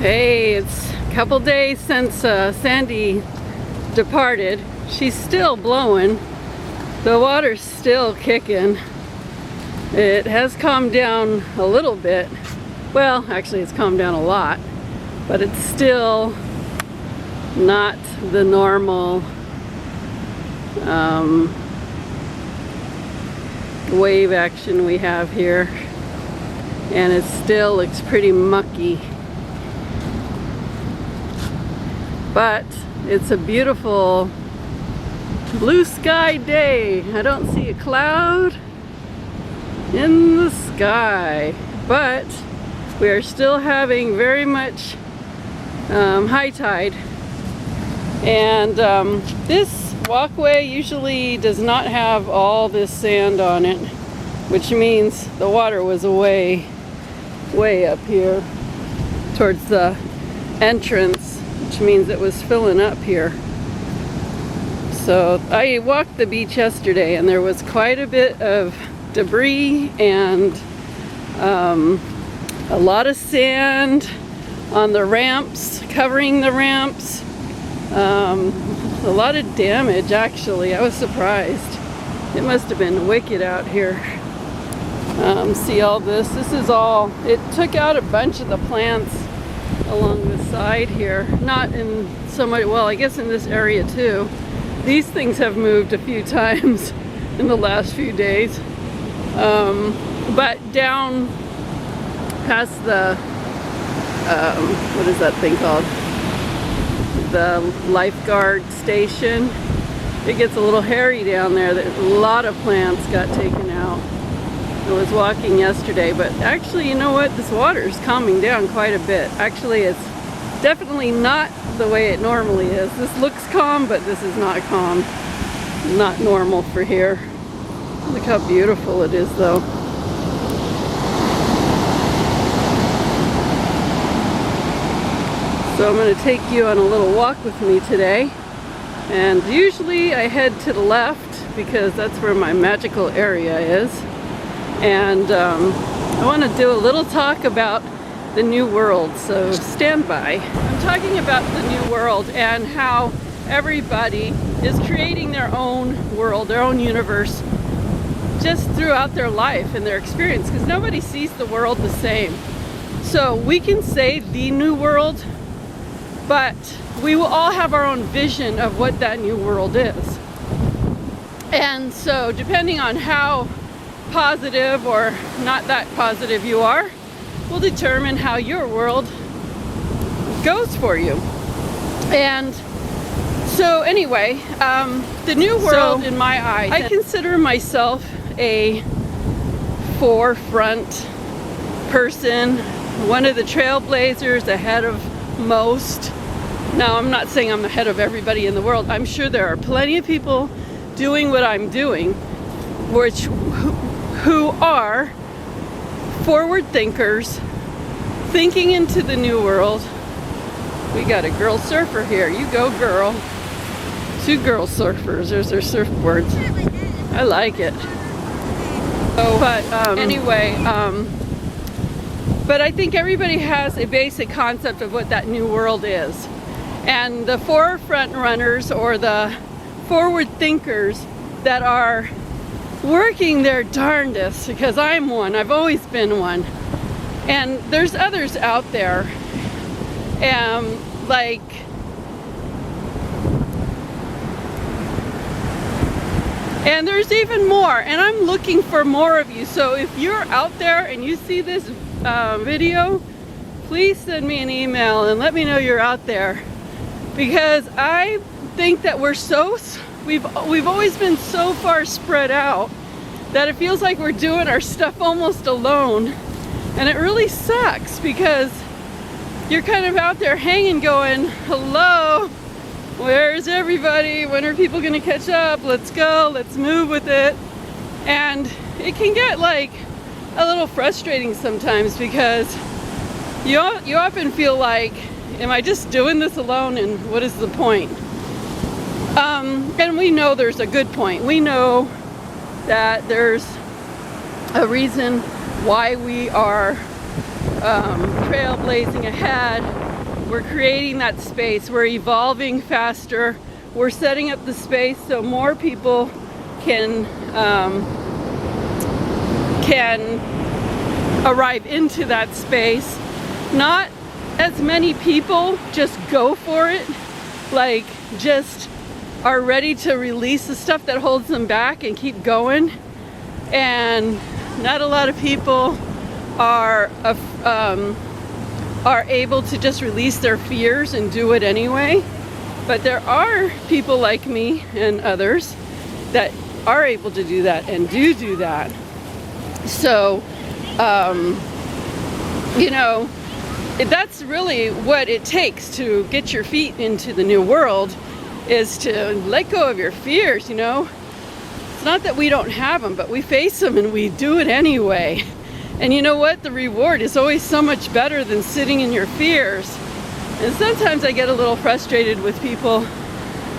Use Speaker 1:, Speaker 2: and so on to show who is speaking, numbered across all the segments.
Speaker 1: Hey, it's a couple days since Sandy departed. She's still blowing. The water's still kicking. It has calmed down a little bit. Well, actually it's calmed down a lot, but it's still not the normal wave action we have here. And it still looks pretty mucky. But it's a beautiful blue sky day. I don't see a cloud in the sky, but we are still having very much high tide. And this walkway usually does not have all this sand on it, which means the water was way up here towards the entrance, which means it was filling up here. So I walked the beach yesterday and there was quite a bit of debris and a lot of sand on the ramps, covering the ramps. A lot of damage, actually. I was surprised. It must have been wicked out here. See all this? This is all, it took out a bunch of the plants along the side here. Not in so much, well, I guess in this area too. These things have moved a few times in the last few days. But down past the, what is that thing called? The lifeguard station. It gets a little hairy down there. A lot of plants got taken out. I was walking yesterday, but actually, you know what? This water is calming down quite a bit. Actually, it's definitely not the way it normally is. This looks calm, but this is not calm. Not normal for here. Look how beautiful it is, though. So I'm going to take you on a little walk with me today. And usually I head to the left because that's where my magical area is. And I want to do a little talk about the new world, so stand by. I'm talking about the new world and how everybody is creating their own world, their own universe, just throughout their life and their experience, because nobody sees the world the same. So we can say the new world, but we will all have our own vision of what that new world is. And so depending on how positive or not that positive you are, will determine how your world goes for you. And so anyway, the new world in my eyes, I consider myself a forefront person, one of the trailblazers ahead of most. Now, I'm not saying I'm ahead of everybody in the world. I'm sure there are plenty of people doing what I'm doing, who are forward thinkers, thinking into the new world. We got a girl surfer here. You go, girl. Two girl surfers. There's their surfboards. I like it. Oh, but anyway, but I think everybody has a basic concept of what that new world is. And the forefront runners or the forward thinkers that are working their darndest, because I'm one, I've always been one, and there's others out there, like and there's even more, and I'm looking for more of you. So if you're out there and you see this video, please send me an email and let me know you're out there, because I think that we've always been so far spread out that it feels like we're doing our stuff almost alone, and it really sucks because you're kind of out there hanging going, hello, where's everybody? When are people gonna catch up? Let's go, let's move with it. And it can get like a little frustrating sometimes because you often feel like, am I just doing this alone, and what is the point? And we know there's a good point. We know that there's a reason why we are trailblazing ahead. We're creating that space. We're evolving faster. We're setting up the space so more people can arrive into that space. Not as many people just go for it, like just are ready to release the stuff that holds them back and keep going. And not a lot of people are able to just release their fears and do it anyway. But there are people like me and others that are able to do that and do that. So, you know, that's really what it takes to get your feet into the new world, is to let go of your fears, you know. It's not that we don't have them, but we face them and we do it anyway. And you know what? The reward is always so much better than sitting in your fears. And sometimes I get a little frustrated with people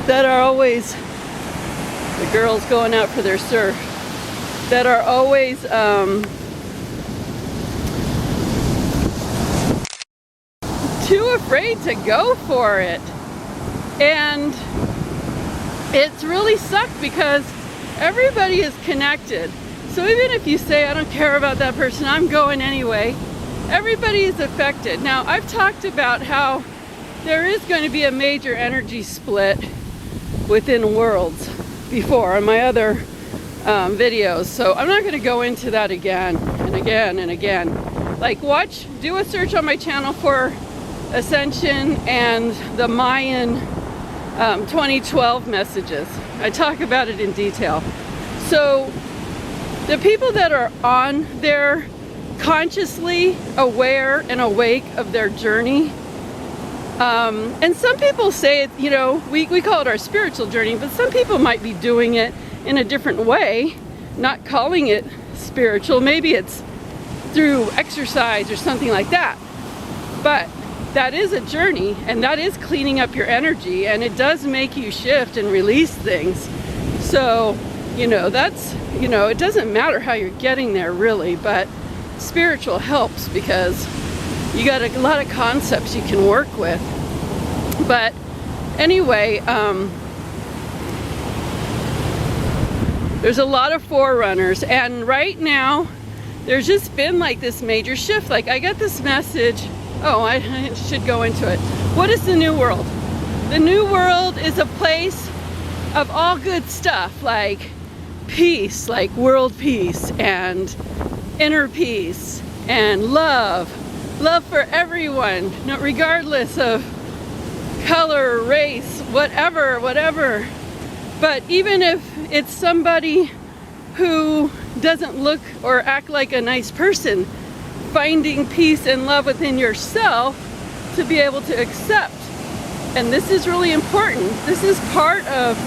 Speaker 1: that are always, the girls going out for their surf, that are always too afraid to go for it. And it's really sucked because everybody is connected. So even if you say, I don't care about that person, I'm going anyway, everybody is affected. Now, I've talked about how there is going to be a major energy split within worlds before on my other videos. So I'm not going to go into that again and again and again. Like, do a search on my channel for Ascension and the Mayan 2012 messages. I talk about it in detail. So the people that are on there consciously aware and awake of their journey, and some people say it, you know, we call it our spiritual journey, but some people might be doing it in a different way, not calling it spiritual. Maybe it's through exercise or something like that. But that is a journey, and that is cleaning up your energy, and it does make you shift and release things. So, you know, that's, you know, it doesn't matter how you're getting there really, but spiritual helps because you got a lot of concepts you can work with. But anyway, there's a lot of forerunners, and right now there's just been like this major shift. Like, I got this message. Oh, I should go into it. What is the new world? The new world is a place of all good stuff, like peace, like world peace and inner peace and love for everyone, regardless of color, race, whatever. But even if it's somebody who doesn't look or act like a nice person, finding peace and love within yourself to be able to accept. And this is really important. This is part of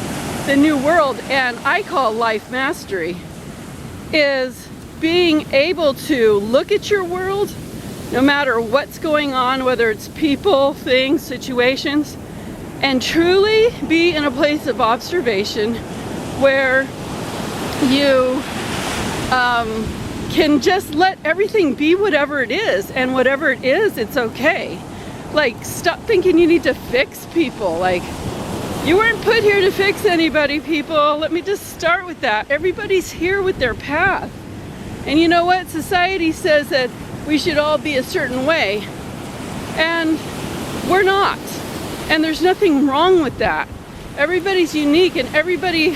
Speaker 1: the new world, and I call life mastery, is being able to look at your world, no matter what's going on, whether it's people, things, situations, and truly be in a place of observation where you can just let everything be whatever it is, and whatever it is, it's okay. Like, stop thinking you need to fix people. Like, you weren't put here to fix anybody, people. Let me just start with that. Everybody's here with their path. And you know what? Society says that we should all be a certain way, and we're not. And there's nothing wrong with that. Everybody's unique, and everybody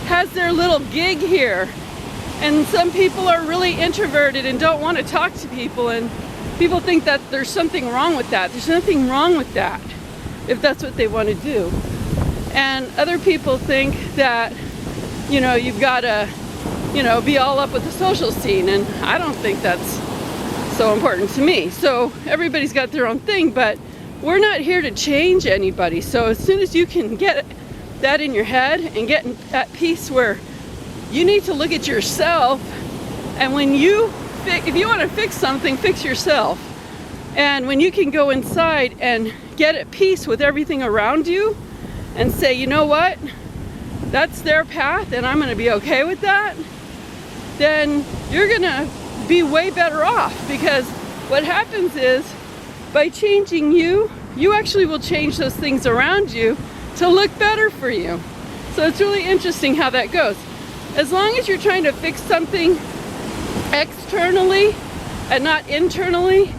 Speaker 1: has their little gig here. And some people are really introverted and don't want to talk to people, and people think that there's something wrong with that. There's nothing wrong with that if that's what they want to do. And other people think that, you know, you've got to, you know, be all up with the social scene, and I don't think that's so important to me. So everybody's got their own thing, but we're not here to change anybody. So as soon as you can get that in your head and get at peace where you need to look at yourself, and when if you want to fix something, fix yourself. And when you can go inside and get at peace with everything around you and say, you know what, that's their path and I'm going to be okay with that, then you're going to be way better off, because what happens is, by changing you, you actually will change those things around you to look better for you. So it's really interesting how that goes. As long as you're trying to fix something externally and not internally,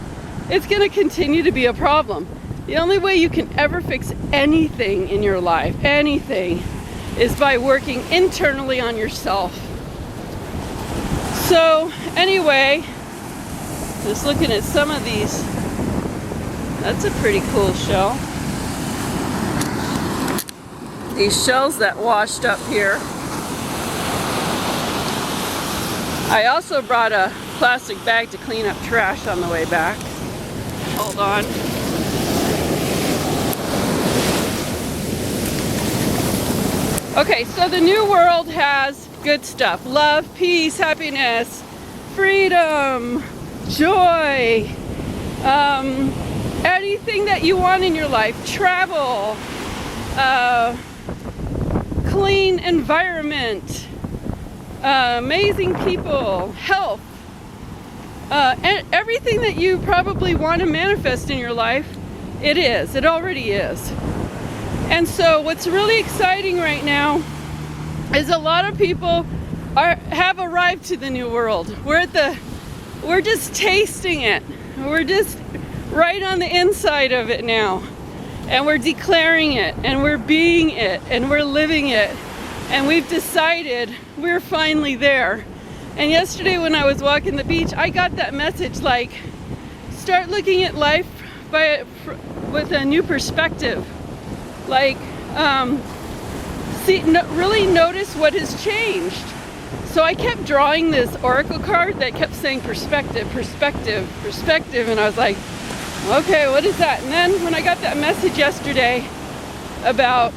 Speaker 1: it's going to continue to be a problem. The only way you can ever fix anything in your life, anything, is by working internally on yourself. So anyway, just looking at some of these, that's a pretty cool shell. These shells that washed up here. I also brought a plastic bag to clean up trash on the way back. Hold on. Okay, so the new world has good stuff. Love, peace, happiness, freedom, joy, anything that you want in your life. Travel, clean environment, amazing people, health, and everything that you probably want to manifest in your life, it already is. And so what's really exciting right now is a lot of people have arrived to the new world. We're just tasting it. We're just right on the inside of it now. And we're declaring it, and we're being it, and we're living it. And we've decided we're finally there. And yesterday when I was walking the beach, I got that message like, start looking at life with a new perspective. Like, really notice what has changed. So I kept drawing this oracle card that kept saying perspective, perspective, perspective, and I was like, okay, what is that? And then when I got that message yesterday about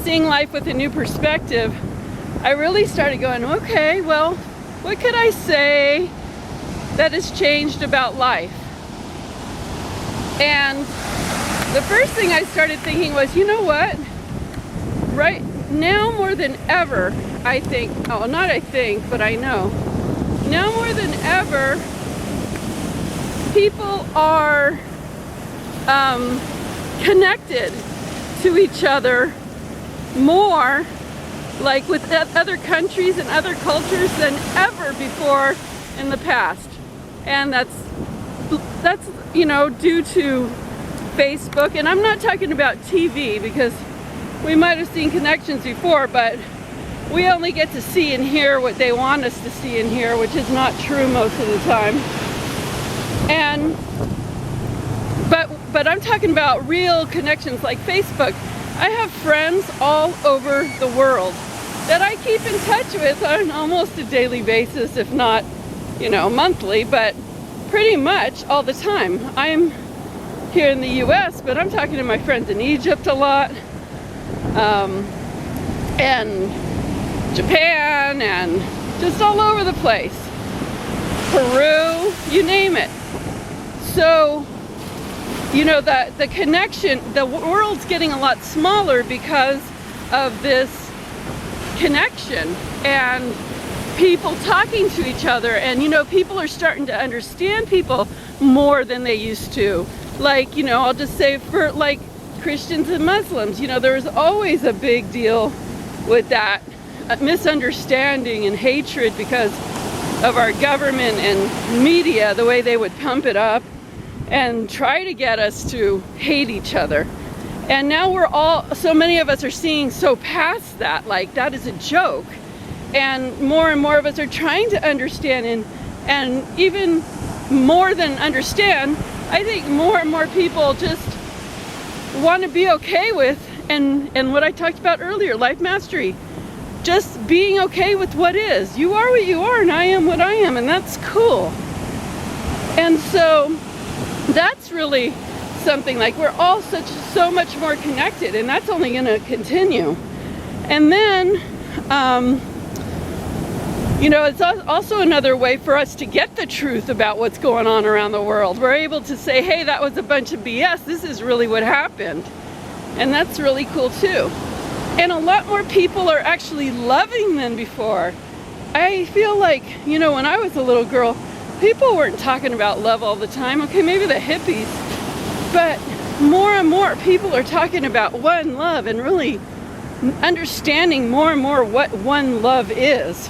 Speaker 1: seeing life with a new perspective, I really started going, okay, well, what could I say that has changed about life? And the first thing I started thinking was, you know what? Right now more than ever, I think, oh, not I think, but I know, now more than ever, people are connected to each other more, like with other countries and other cultures than ever before in the past. And that's due to Facebook, and I'm not talking about TV because we might have seen connections before, but we only get to see and hear what they want us to see and hear, which is not true most of the time. And but I'm talking about real connections like Facebook. I have friends all over the world that I keep in touch with on almost a daily basis, if not, monthly, but pretty much all the time. I'm here in the US, but I'm talking to my friends in Egypt a lot, and Japan, and just all over the place. Peru, you name it. So, the connection, the world's getting a lot smaller because of this connection and people talking to each other, and people are starting to understand people more than they used to. Like, I'll just say for like Christians and Muslims, there was always a big deal with that misunderstanding and hatred because of our government and media, the way they would pump it up and try to get us to hate each other. And now so many of us are seeing so past that, like that is a joke. And more of us are trying to understand, and even more than understand, I think more and more people just want to be okay with, and what I talked about earlier, life mastery. Just being okay with what is. You are what you are, and I am what I am, and that's cool. And so that's really something, like we're all so much more connected, and that's only going to continue. And then it's also another way for us to get the truth about what's going on around the world. We're able to say, hey, that was a bunch of BS. This is really what happened. And that's really cool too. And a lot more people are actually loving than before. I feel like, when I was a little girl, people weren't talking about love all the time. Okay, maybe the hippies, but more and more people are talking about one love and really understanding more and more what one love is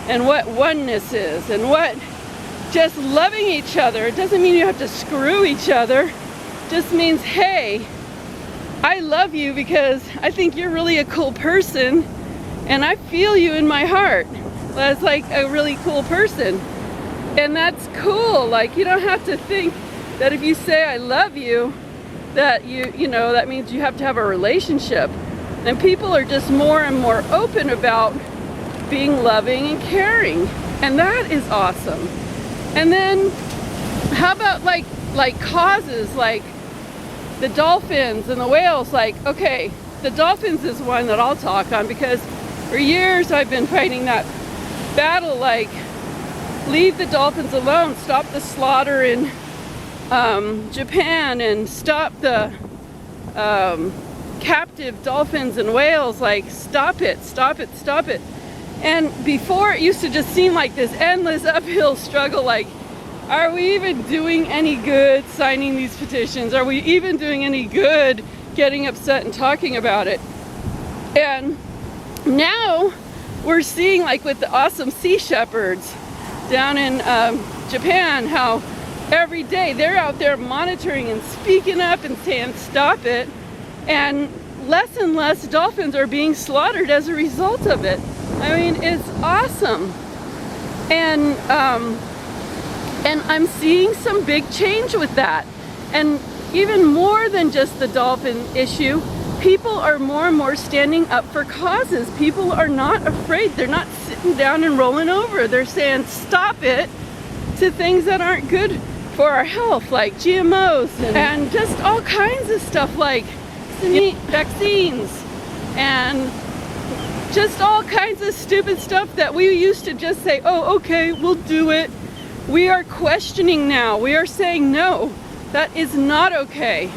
Speaker 1: and what oneness is and what just loving each other. It doesn't mean you have to screw each other. It just means, hey, I love you because I think you're really a cool person and I feel you in my heart. That's like a really cool person. And that's cool. Like, you don't have to think that if you say I love you, that you know, that means you have to have a relationship. And people are just more and more open about being loving and caring. And that is awesome. And then how about like causes like the dolphins and the whales? Like, okay, the dolphins is one that I'll talk on because for years I've been fighting that battle, like, leave the dolphins alone, stop the slaughter in Japan, and stop the captive dolphins and whales. Like, stop it, stop it, stop it. And before, it used to just seem like this endless uphill struggle, like, are we even doing any good signing these petitions? Are we even doing any good getting upset and talking about it? And now we're seeing, like with the awesome sea shepherds down in Japan, how every day they're out there monitoring and speaking up and saying stop it, and less dolphins are being slaughtered as a result of it. I mean, it's awesome. And I'm seeing some big change with that. And even more than just the dolphin issue, people are more and more standing up for causes. People are not afraid. They're not sitting down and rolling over. They're saying stop it to things that aren't good for our health, like GMOs and just all kinds of stuff, like vaccines and just all kinds of stupid stuff that we used to just say, oh, okay, we'll do it. We are questioning now. We are saying, no, that is not okay.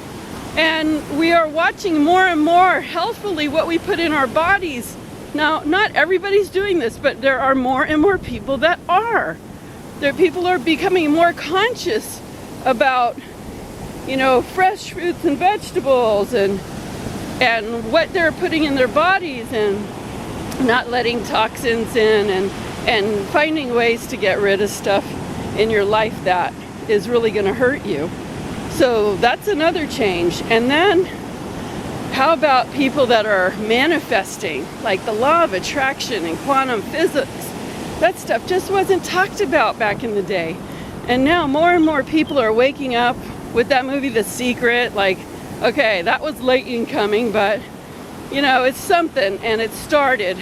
Speaker 1: And we are watching more and more healthfully what we put in our bodies. Now, not everybody's doing this, but there are more and more people that are. People are becoming more conscious about, you know, fresh fruits and vegetables and what they're putting in their bodies, and not letting toxins in, and finding ways to get rid of stuff in your life that is really going to hurt you. So that's another change. And then how about people that are manifesting, like the law of attraction and quantum physics? That stuff just wasn't talked about back in the day. And now more and more people are waking up with that movie The Secret. Like, okay, that was late in coming, but you know, it's something, and it started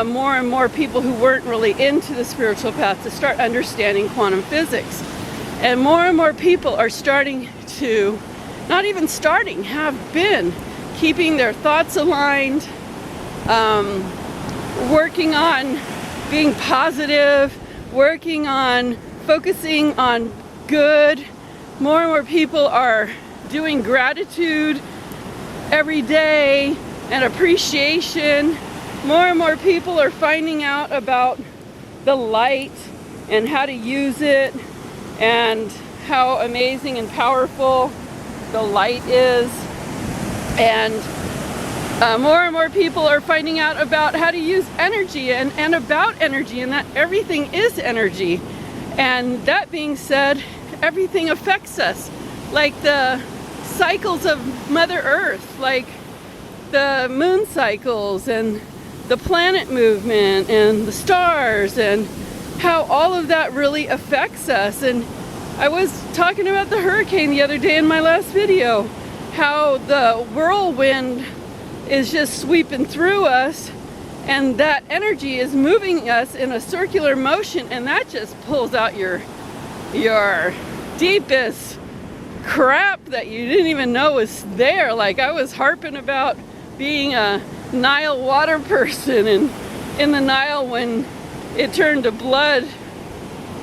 Speaker 1: more and more people who weren't really into the spiritual path to start understanding quantum physics. And more people are starting to, not even starting, have been keeping their thoughts aligned, working on being positive, working on focusing on good. More and more people are doing gratitude every day and appreciation. More and more people are finding out about the light and how to use it and how amazing and powerful the light is. And more and more people are finding out about how to use energy and about energy, and that everything is energy. And that being said, everything affects us, like the cycles of Mother Earth, like the moon cycles and the planet movement and the stars, and how all of that really affects us. And I was talking about the hurricane the other day in my last video, how the whirlwind is just sweeping through us, and that energy is moving us in a circular motion, and that just pulls out your deepest crap that you didn't even know was there. Like, I was harping about being a Nile water person, and in the Nile when it turned to blood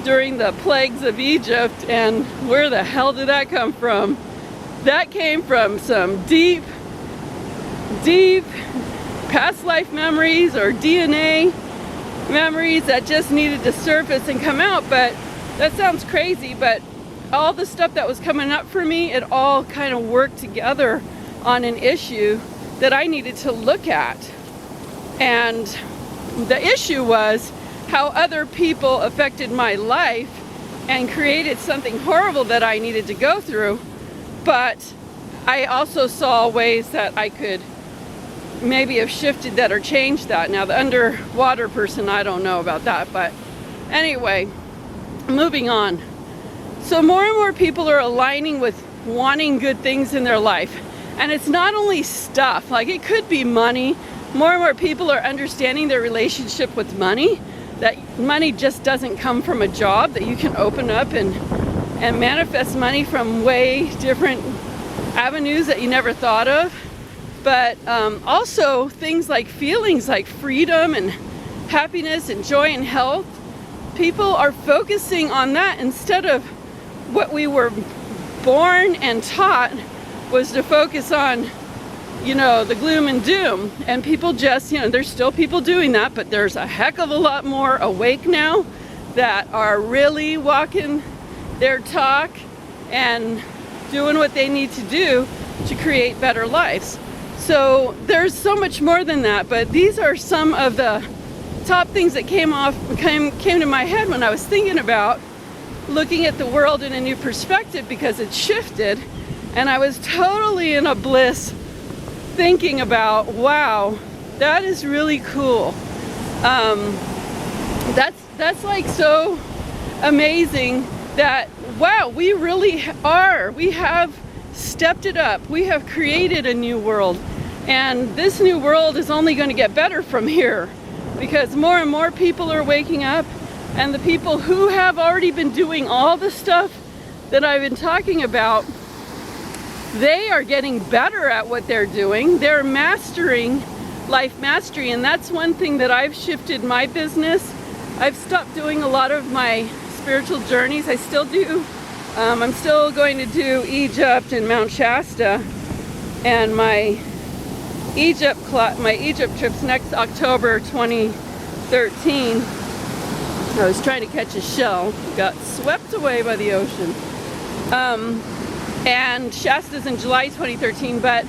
Speaker 1: during the plagues of Egypt, and where the hell did that come from? That came from some deep past life memories or DNA memories that just needed to surface and come out. But That sounds crazy, but all the stuff that was coming up for me, it all kind of worked together on an issue that I needed to look at. And the issue was how other people affected my life and created something horrible that I needed to go through. But I also saw ways that I could maybe have shifted that or changed that. Now the underwater person, I don't know about that, but anyway, moving on. So more and more people are aligning with wanting good things in their life. And it's not only stuff, like it could be money. More and more people are understanding their relationship with money, that money just doesn't come from a job, that you can open up and manifest money from way different avenues that you never thought of. But also things like feelings like freedom and happiness and joy and health. People are focusing on that instead of what we were born and taught was to focus on, you know, the gloom and doom. And people just, you know, there's still people doing that, but there's a heck of a lot more awake now that are really walking their talk and doing what they need to do to create better lives. So there's so much more than that, but these are some of the top things that came to my head when I was thinking about looking at the world in a new perspective, because it shifted, and I was totally in a bliss thinking about, wow, that is really cool. That's like so amazing that, wow, we really are. We have stepped it up. We have created a new world, and this new world is only going to get better from here, because more and more people are waking up, and the people who have already been doing all the stuff that I've been talking about, they are getting better at what they're doing. They're mastering life mastery, and that's one thing that I've shifted my business. I've stopped doing a lot of my spiritual journeys. I still do. I'm still going to do Egypt and Mount Shasta, and my Egypt trip's next October 2013. I was trying to catch a shell, got swept away by the ocean. And Shasta's in July 2013, but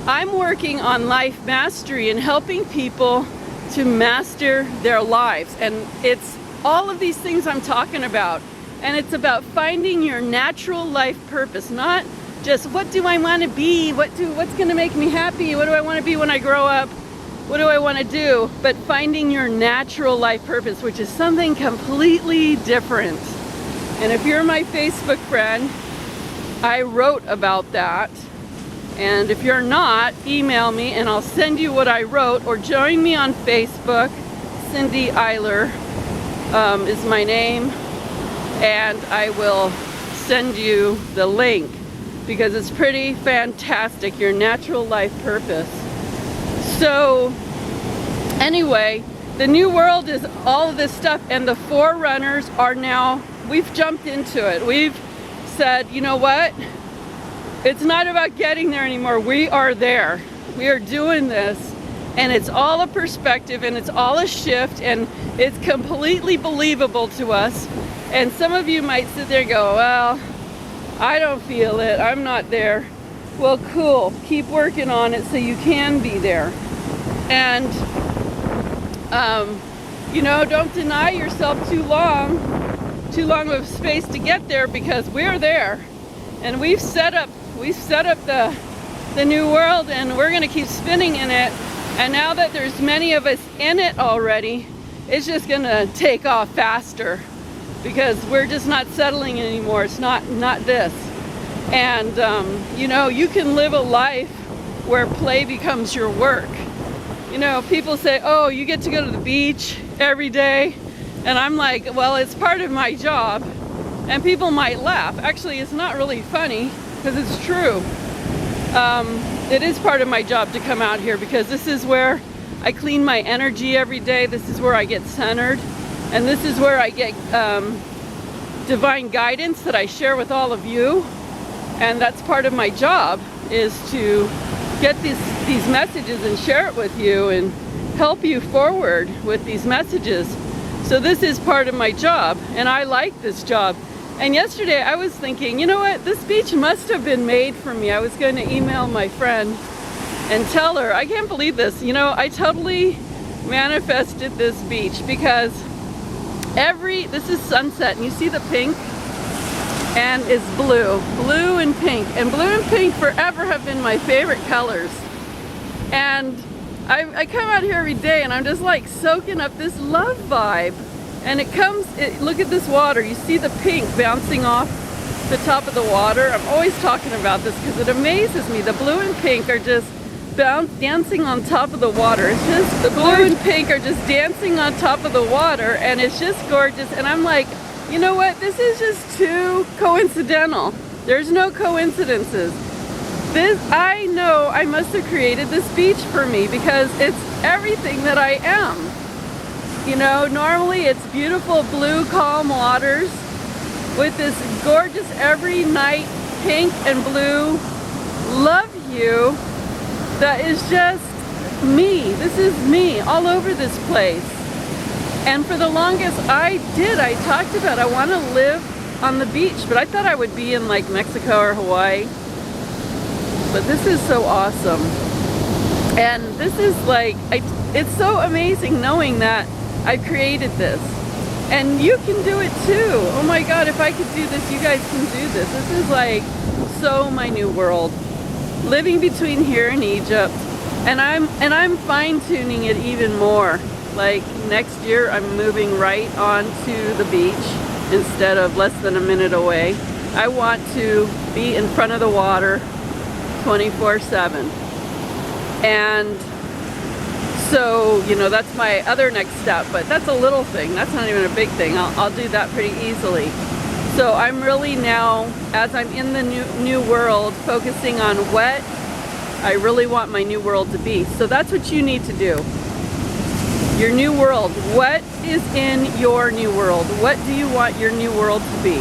Speaker 1: I'm working on life mastery and helping people to master their lives. And it's all of these things I'm talking about. And it's about finding your natural life purpose, not just what do I want to be, what's going to make me happy, what do I want to be when I grow up, what do I want to do, but finding your natural life purpose, which is something completely different. And if you're my Facebook friend, I wrote about that. And if you're not, email me and I'll send you what I wrote, or join me on Facebook. Cindy Eyler is my name, and I will send you the link, because it's pretty fantastic, your natural life purpose. So anyway, the new world is all of this stuff, and the forerunners are now, we've jumped into it. We've said, you know what? It's not about getting there anymore. We are there. We are doing this, and it's all a perspective, and it's all a shift, and it's completely believable to us. And some of you might sit there and go, well, I don't feel it. I'm not there. Well, cool. Keep working on it so you can be there. And, you know, don't deny yourself too long of space to get there, because we're there. And we've set up the new world, and we're going to keep spinning in it. And now that there's many of us in it already, it's just going to take off faster, because we're just not settling anymore. It's not this. And, you know, you can live a life where play becomes your work. You know, people say, oh, you get to go to the beach every day. And I'm like, well, it's part of my job. And people might laugh. Actually, it's not really funny, because it's true. It is part of my job to come out here, because this is where I clean my energy every day. This is where I get centered. And this is where I get divine guidance that I share with all of you. And that's part of my job, is to get these messages and share it with you and help you forward with these messages. So this is part of my job, and I like this job. And yesterday I was thinking, you know what, this beach must have been made for me. I was going to email my friend and tell her, I can't believe this, you know, I totally manifested this beach, because this is sunset, and you see the pink, and it's blue and pink, and blue and pink forever have been my favorite colors. And I come out here every day and I'm just like soaking up this love vibe. And look at this water. You see the pink bouncing off the top of the water. I'm always talking about this because it amazes me. The blue and pink are just dancing on top of the water. It's just, the blue and pink are just dancing on top of the water, and it's just gorgeous. And I'm like, you know what? This is just too coincidental. There's no coincidences. I know I must have created this beach for me, because it's everything that I am. You know, normally it's beautiful blue calm waters with this gorgeous every night pink and blue love hue that is just me. This is me all over this place. And for the longest I talked about I want to live on the beach, but I thought I would be in like Mexico or Hawaii. But this is so awesome. And this is like, it's so amazing knowing that I created this. And you can do it too. Oh my God, if I could do this, you guys can do this. This is like so my new world. Living between here and Egypt. And I'm fine-tuning it even more. Like next year I'm moving right onto the beach instead of less than a minute away. I want to be in front of the water 24/7. And so, you know, that's my other next step, but that's a little thing. That's not even a big thing. I'll do that pretty easily. So I'm really now, as I'm in the new world, focusing on what I really want my new world to be. So that's what you need to do. Your new world. What is in your new world? What do you want your new world to be?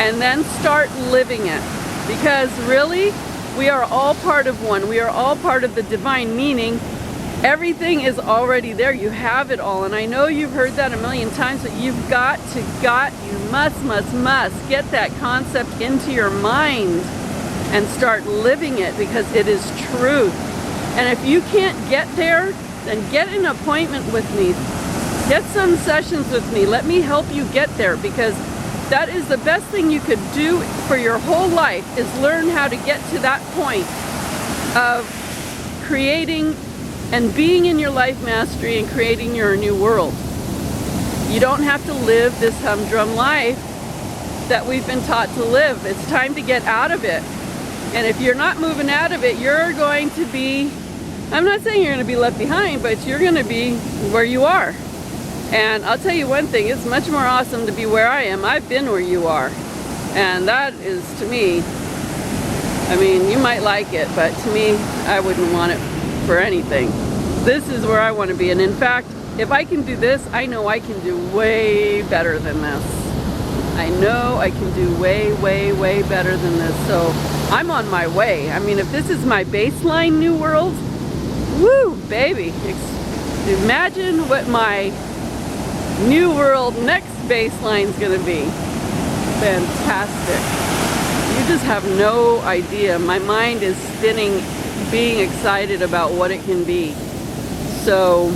Speaker 1: And then start living it. Because really, we are all part of one. We are all part of the divine, meaning everything is already there. You have it all. And I know you've heard that a million times, but you've you must get that concept into your mind and start living it, because it is truth. And if you can't get there, then get an appointment with me. Get some sessions with me. Let me help you get there, because that is the best thing you could do for your whole life, is learn how to get to that point of creating and being in your life mastery and creating your new world. You don't have to live this humdrum life that we've been taught to live. It's time to get out of it. And if you're not moving out of it, you're going to be, I'm not saying you're going to be left behind, but you're going to be where you are. And I'll tell you one thing, it's much more awesome to be where I am. I've been where you are. And that is, to me, I mean, you might like it, but to me, I wouldn't want it for anything. This is where I want to be. And in fact, if I can do this, I know I can do way better than this. I know I can do way, way, way better than this. So I'm on my way. I mean, if this is my baseline new world, woo, baby. Imagine what my new world next baseline is going to be. Fantastic. You just have no idea. My mind is spinning, being excited about what it can be. So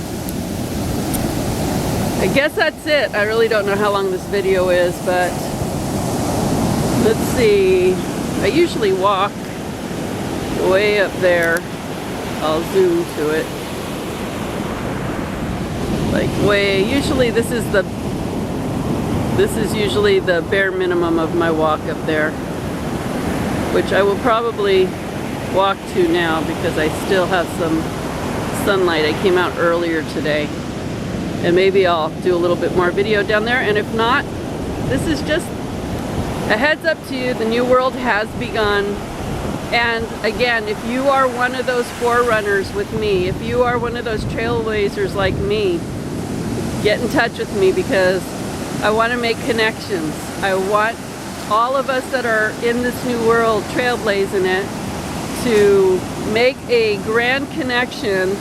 Speaker 1: I guess that's it. I really don't know how long this video is, but let's see. I usually walk way up there. I'll zoom to it. Like way, usually this is usually the bare minimum of my walk up there, which I will probably walk to now because I still have some sunlight. I came out earlier today, and maybe I'll do a little bit more video down there. And if not, this is just a heads up to you. The new world has begun. And again, if you are one of those forerunners with me, if you are one of those trailblazers like me, get in touch with me, because I want to make connections. I want all of us that are in this new world, trailblazing it, to make a grand connection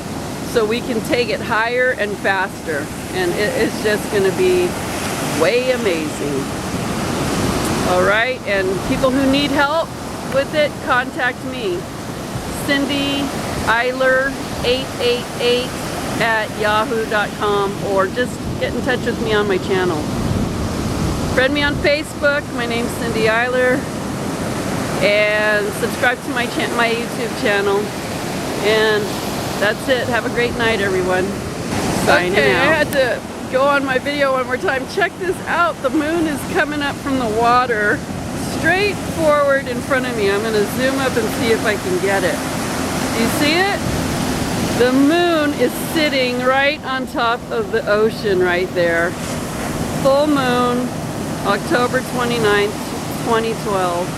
Speaker 1: so we can take it higher and faster. And it is just going to be way amazing. All right, and people who need help with it, contact me. Cindy Eyler 888 at yahoo.com, or just get in touch with me on my channel. Friend me on Facebook. My name's Cindy Eyler, and subscribe to my YouTube channel. And that's it. Have a great night, everyone. Signing out. I had to go on my video one more time. Check this out. The moon is coming up from the water straight forward in front of me. I'm going to zoom up and see if I can get it. Do you see it? The moon is sitting right on top of the ocean right there. Full moon, October 29th, 2012.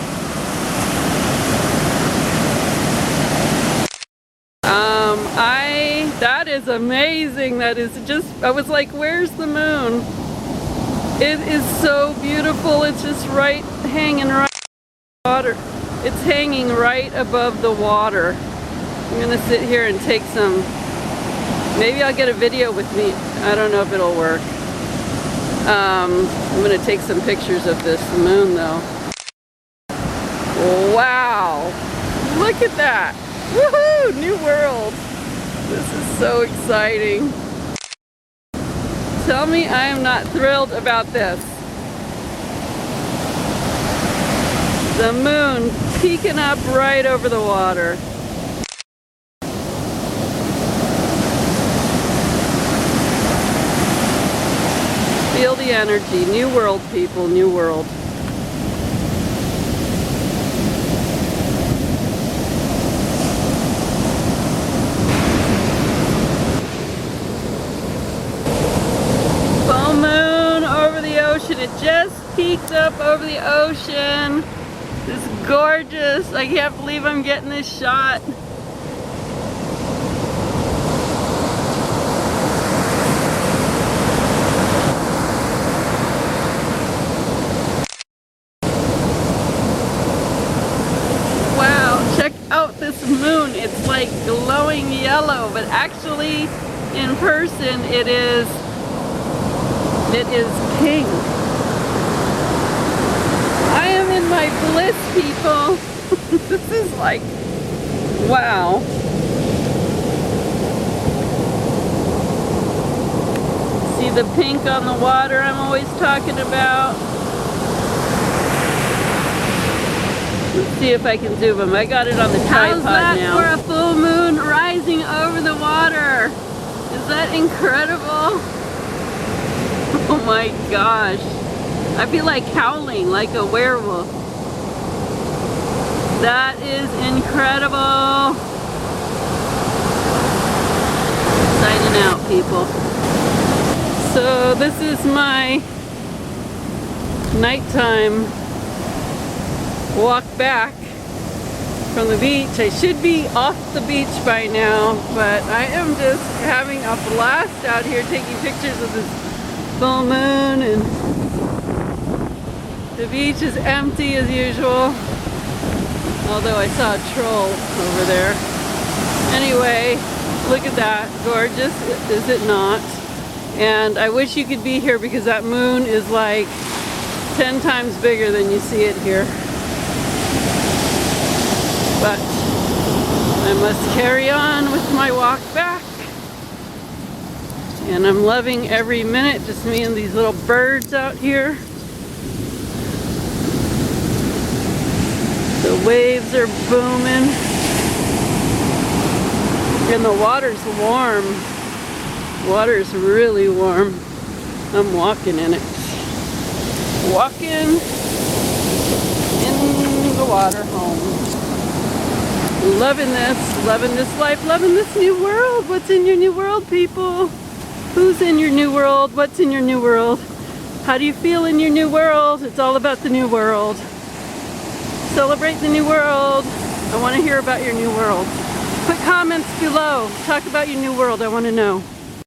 Speaker 1: That is amazing. That is just, I was like, where's the moon? It is so beautiful. It's just right, hanging right above the water. It's hanging right above the water. I'm gonna sit here and take some, maybe I'll get a video with me. I don't know if it'll work. I'm gonna take some pictures of this moon though. Wow, look at that. Woohoo, new world. This is so exciting. Tell me I am not thrilled about this. The moon peeking up right over the water. Feel the energy. New world, people. New world. Full moon over the ocean. It just peeked up over the ocean. It's gorgeous. I can't believe I'm getting this shot. Out this moon, it's like glowing yellow, but actually in person it is pink. I am in my bliss, people. This is like, wow. See the pink on the water I'm always talking about? Let's see if I can zoom them. I got it on the tripod now. How's that for a full moon rising over the water? Is that incredible? Oh my gosh. I feel like howling like a werewolf. That is incredible. Signing out, people. So this is my nighttime walk back from the beach. I should be off the beach by now, but I am just having a blast out here taking pictures of this full moon, and the beach is empty as usual, although I saw a troll over there. Anyway, look at that. Gorgeous, is it not? And I wish you could be here because that moon is like 10 times bigger than you see it here. But I must carry on with my walk back. And I'm loving every minute, just me and these little birds out here. The waves are booming. And the water's warm. Water's really warm. I'm walking in it. Walking in the water home. Loving this life, loving this new world. What's in your new world, people? Who's in your new world? What's in your new world? How do you feel in your new world? It's all about the new world. Celebrate the new world. I want to hear about your new world. Put comments below. Talk about your new world. I want to know.